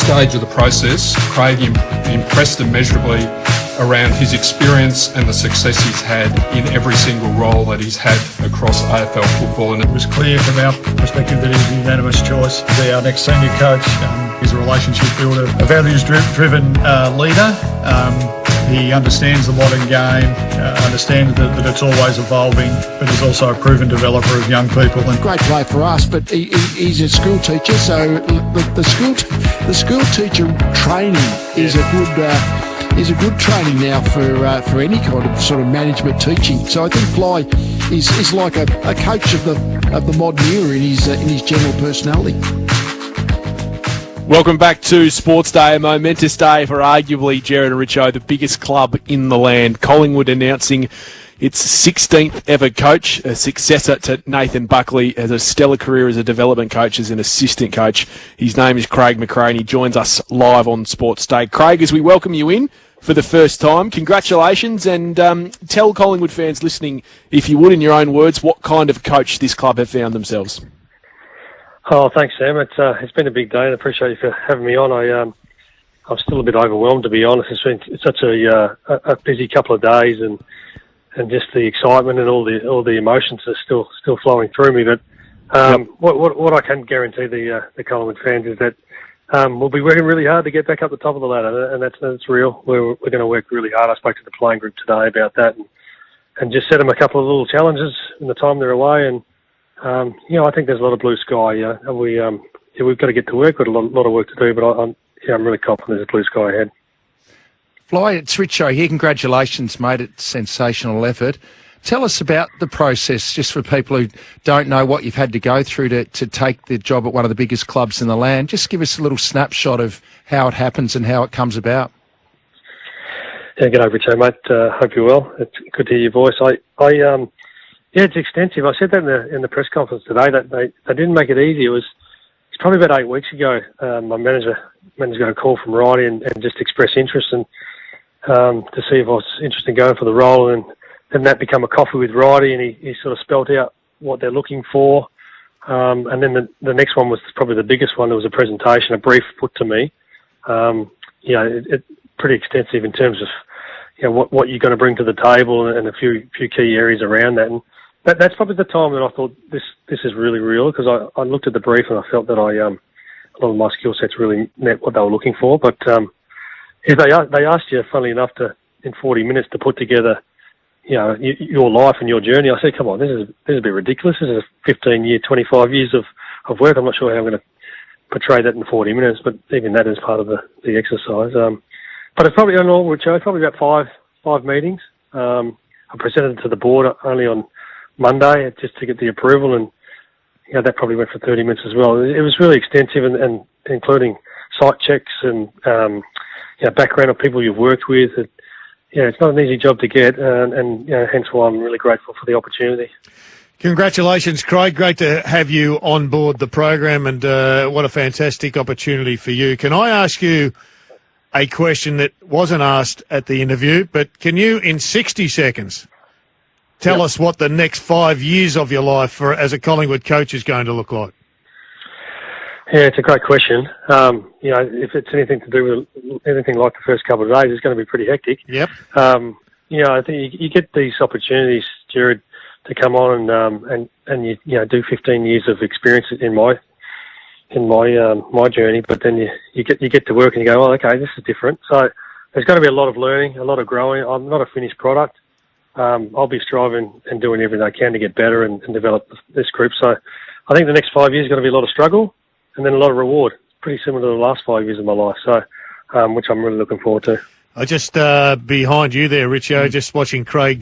stage of the process, Craig impressed immeasurably around his experience and the success he's had in every single role that he's had across AFL football. And it was clear from our perspective that he's a unanimous choice to be our next senior coach. He's a relationship builder, a values-driven leader. He understands the modern game, understands that it's always evolving, but he's also a proven developer of young people. And great play for us, but he's a school teacher, so the school teacher training is a good training now for any kind of sort of management teaching. So I think Fly is like a coach of the modern era in his general personality. Welcome back to Sports Day, a momentous day for arguably Jared and Richo, the biggest club in the land. Collingwood announcing its 16th ever coach, a successor to Nathan Buckley, has a stellar career as a development coach, as an assistant coach. His name is Craig McRae. He joins us live on Sports Day. Craig, as we welcome you in for the first time, congratulations, and tell Collingwood fans listening, if you would, in your own words, what kind of coach this club have found themselves. Oh, thanks, Sam. It's been a big day, and I appreciate you for having me on. I'm still a bit overwhelmed, to be honest. It's been such a busy couple of days, and just the excitement and all the emotions are still flowing through me. But what I can guarantee the Collingwood fans is that we'll be working really hard to get back up the top of the ladder, and that's real. We're going to work really hard. I spoke to the playing group today about that, and just set them a couple of little challenges in the time they're away. And I think there's a lot of blue sky. And we've got to get to work. We've got a lot of work to do, but I'm really confident there's a blue sky ahead. Fly, it's Richo here. Congratulations, mate. It's a sensational effort. Tell us about the process, just for people who don't know what you've had to go through to take the job at one of the biggest clubs in the land. Just give us a little snapshot of how it happens and how it comes about. Yeah, g'day, Richo, mate. Hope you're well. It's good to hear your voice. Yeah, it's extensive. I said that in the press conference today, that they didn't make it easy. It's probably about 8 weeks ago. My manager got a call from Righty and just expressed interest and to see if I was interested in going for the role, and then that became a coffee with Righty, and he sort of spelt out what they're looking for. And then the next one was probably the biggest one. There was a presentation, a brief put to me. It's pretty extensive in terms of what you're going to bring to the table and a few key areas around that. And that's probably the time that I thought this is really real, because I looked at the brief and I felt that a lot of my skill sets really met what they were looking for. But if they asked you, funnily enough, in 40 minutes to put together, your life and your journey, I said, come on, this is a bit ridiculous. This is a 15-year, 25 years of work. I'm not sure how I'm going to portray that in 40 minutes, but even that is part of the exercise. But it's probably about five meetings. I presented it to the board only on Monday just to get the approval, and that probably went for 30 minutes as well. It was really extensive, and including site checks and background of people you've worked with. It's not an easy job to get, and hence why I'm really grateful for the opportunity. Congratulations, Craig. Great to have you on board the program, and what a fantastic opportunity for you. Can I ask you a question that wasn't asked at the interview, but can you, in 60 seconds, tell us what the next 5 years of your life as a Collingwood coach is going to look like? Yeah, it's a great question. If it's anything to do with anything like the first couple of days, it's going to be pretty hectic. Yep. I think you get these opportunities, Jared, to come on and you do 15 years of experience in my journey, but then you get to work and you go, oh, okay, this is different. So there's going to be a lot of learning, a lot of growing. I'm not a finished product. I'll be striving and doing everything I can to get better and develop this group. So I think the next 5 years is going to be a lot of struggle and then a lot of reward. Pretty similar to the last 5 years of my life, so which I'm really looking forward to. I just behind you there, Richo, just watching Craig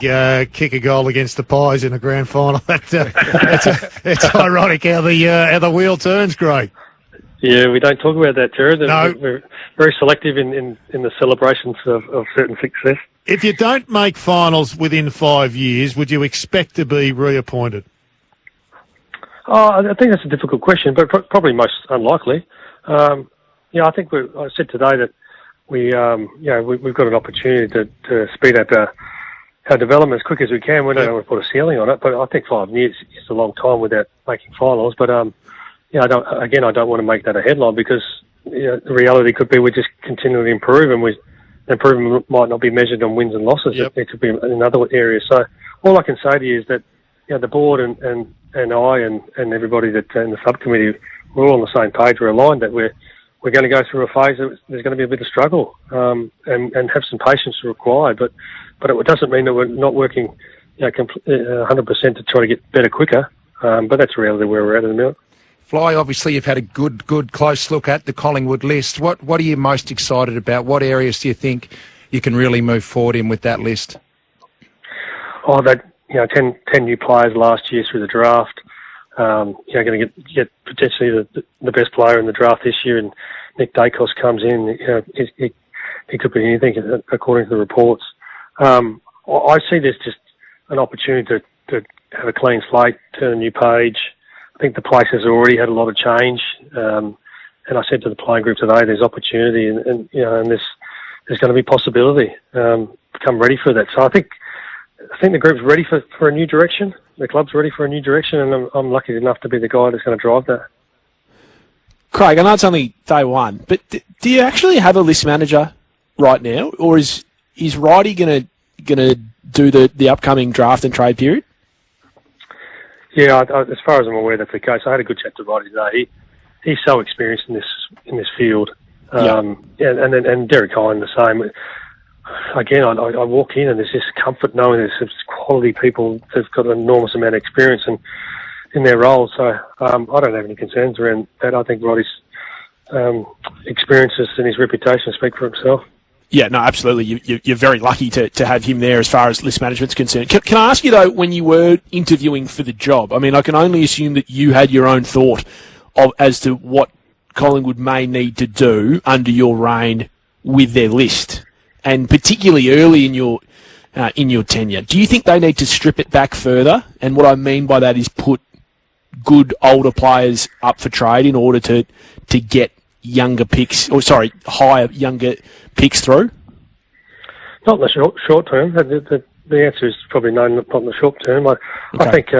kick a goal against the Pies in a grand final. It's ironic how the wheel turns, Craig. Yeah, we don't talk about that, Jared. No. We're very selective in the celebrations of certain success. If you don't make finals within 5 years, would you expect to be reappointed? Oh, I think that's a difficult question, but probably most unlikely. I think I said today that we've got an opportunity to speed up our development as quick as we can. We don't want to put a ceiling on it, but I think 5 years is a long time without making finals. But I don't want to make that a headline, because the reality could be we just continually improve, and improvement might not be measured on wins and losses. Yep. It could be in other areas. So all I can say to you is that the board and I and everybody that in the subcommittee, we're all on the same page. We're aligned that we're going to go through a phase that there's going to be a bit of struggle, and have some patience required. But it doesn't mean that we're not working 100% to try to get better quicker. But that's really where we're at in the minute. Fly, obviously you've had a good close look at the Collingwood list. What are you most excited about? What areas do you think you can really move forward in with that list? Oh, that 10 new players last year through the draft. Going to get potentially the best player in the draft this year, and Nick Dacos comes in. He could be anything according to the reports. I see this just an opportunity to have a clean slate, turn a new page. I think the place has already had a lot of change, and I said to the playing group today, there's opportunity, and there's going to be possibility. Become ready for that. So I think the group's ready for a new direction. The club's ready for a new direction, and I'm lucky enough to be the guy that's going to drive that. Craig, I know it's only day one, but do you actually have a list manager right now, or is Righty going to do the upcoming draft and trade period? Yeah, as far as I'm aware, that's the case. I had a good chat to Righty today. He's so experienced in this field, and Derek Hine the same. Again, I walk in and there's this comfort knowing there's quality people that've got an enormous amount of experience in their roles. So I don't have any concerns around that. I think Roddy's experiences and his reputation speak for himself. Yeah, no, absolutely. You're very lucky to have him there as far as list management's concerned. Can I ask you, though, when you were interviewing for the job, I mean, I can only assume that you had your own thought as to what Collingwood may need to do under your reign with their list, and particularly early in your tenure. Do you think they need to strip it back further? And what I mean by that is put good older players up for trade in order to get higher younger picks through? Not in the short term. The answer is probably no, not in the short term. I think,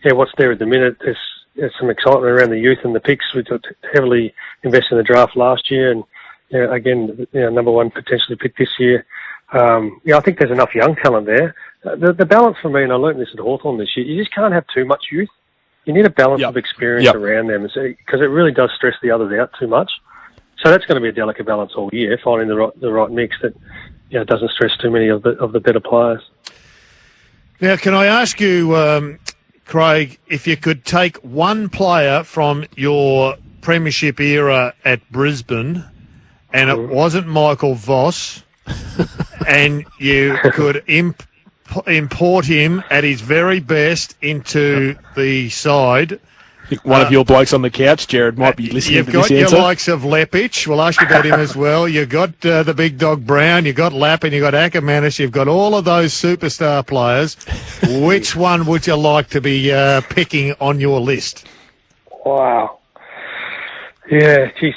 what's there at the minute, there's some excitement around the youth and the picks. We heavily invested in the draft last year, and again, number one potentially pick this year. I think there's enough young talent there. The balance for me, and I learned this at Hawthorn this year, you just can't have too much youth. You need a balance of experience around them, because it really does stress the others out too much. So that's going to be a delicate balance all year, finding the right mix that doesn't stress too many of the better players. Now, can I ask you, Craig, if you could take one player from your premiership era at Brisbane, and it wasn't Michael Voss, and you could import him at his very best into the side. I think one of your blokes on the couch, Jared, might be listening to this answer. You've got your likes of Lepic. We'll ask you about him as well. You've got the big dog Brown. You've got Lappin. You've got Ackermanis. You've got all of those superstar players. Which one would you like to be picking on your list? Wow. Yeah, geez,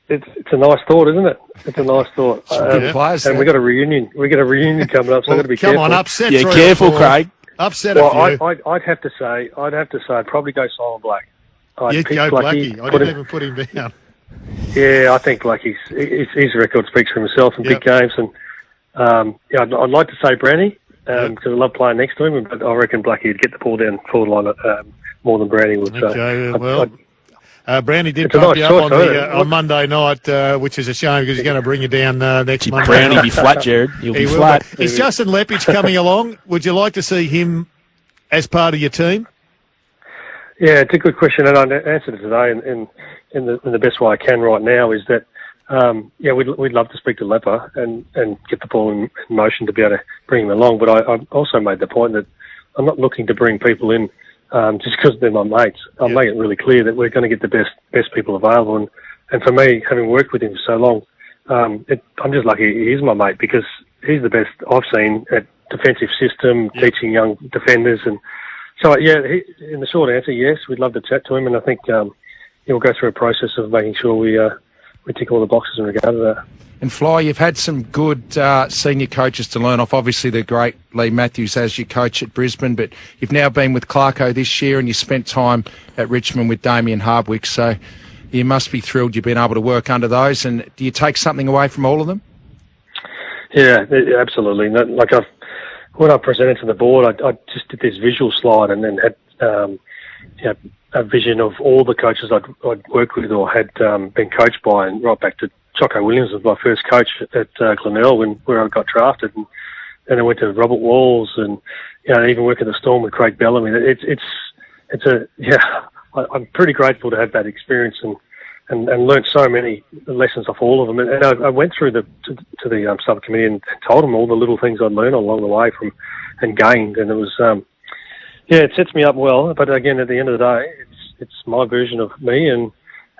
it's a nice thought, isn't it? It's a nice thought. And we got a reunion. We got a reunion coming up, so I've got to be careful. Come on, upset. Yeah, careful, Craig. Upset a few. I'd have to say, I'd probably go Simon Black. You'd go Blackie. I didn't even put him down. Yeah, I think Blackie's his record speaks for himself in big games, and I'd like to say Brownie because I love playing next to him, but I reckon Blackie would get the ball down forward line more than Brownie would. Okay, Brownie did pump you up on Monday night, which is a shame because he's going to bring you down next Monday. Brownie will be flat, Jared. He'll be flat. Is Justin Lepic coming along? Would you like to see him as part of your team? Yeah, it's a good question, and I answered it today in the best way I can right now. Is that we'd love to speak to Lepper and get the ball in motion to be able to bring him along. But I also made the point that I'm not looking to bring people in just because they're my mates. I'm making it really clear that we're going to get the best people available. And for me, having worked with him for so long, I'm just lucky he's my mate because he's the best I've seen at defensive system, teaching young defenders. And so, in the short answer, yes, we'd love to chat to him. And I think we'll go through a process of making sure we tick all the boxes in regard to that. And Fly, you've had some good senior coaches to learn off. Obviously, the great Lee Matthews as your coach at Brisbane, but you've now been with Clarko this year and you spent time at Richmond with Damien Hardwick. So you must be thrilled you've been able to work under those. And do you take something away from all of them? Yeah, absolutely. When I presented to the board, I just did this visual slide and then had a vision of all the coaches I'd worked with or had been coached by, and right back to Choco Williams was my first coach at Glenelg where I got drafted, and then I went to Robert Walls, and even work at the Storm with Craig Bellamy. I'm pretty grateful to have that experience and learnt so many lessons off all of them. And I went through to the subcommittee and told them all the little things I'd learned along the way and gained. And it was, it sets me up well. But again, at the end of the day, it's my version of me, and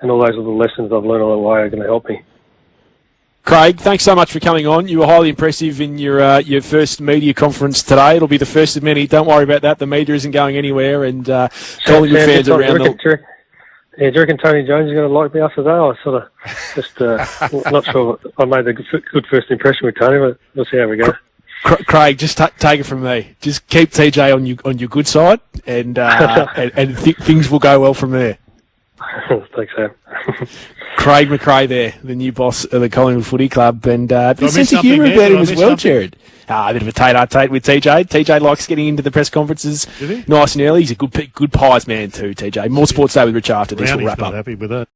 all those little lessons I've learned along the way are going to help me. Craig, thanks so much for coming on. You were highly impressive in your first media conference today. It'll be the first of many. Don't worry about that. The media isn't going anywhere, and Collingwood fans around the... Yeah, do you reckon Tony Jones is going to like me after that? I sort of just not sure I made a good first impression with Tony, but we'll see how we go. Craig, just take it from me. Just keep TJ on your good side, and things will go well from there. Thanks, Sam. Craig McRae there, the new boss of the Collingwood Footy Club, and a bit of sense of humour about him as well, Jared. A bit of a tate with TJ. TJ likes getting into the press conferences nice and early. He's a good pies man too, TJ. More Sports Day with Rich after this. We'll wrap up. Happy with that.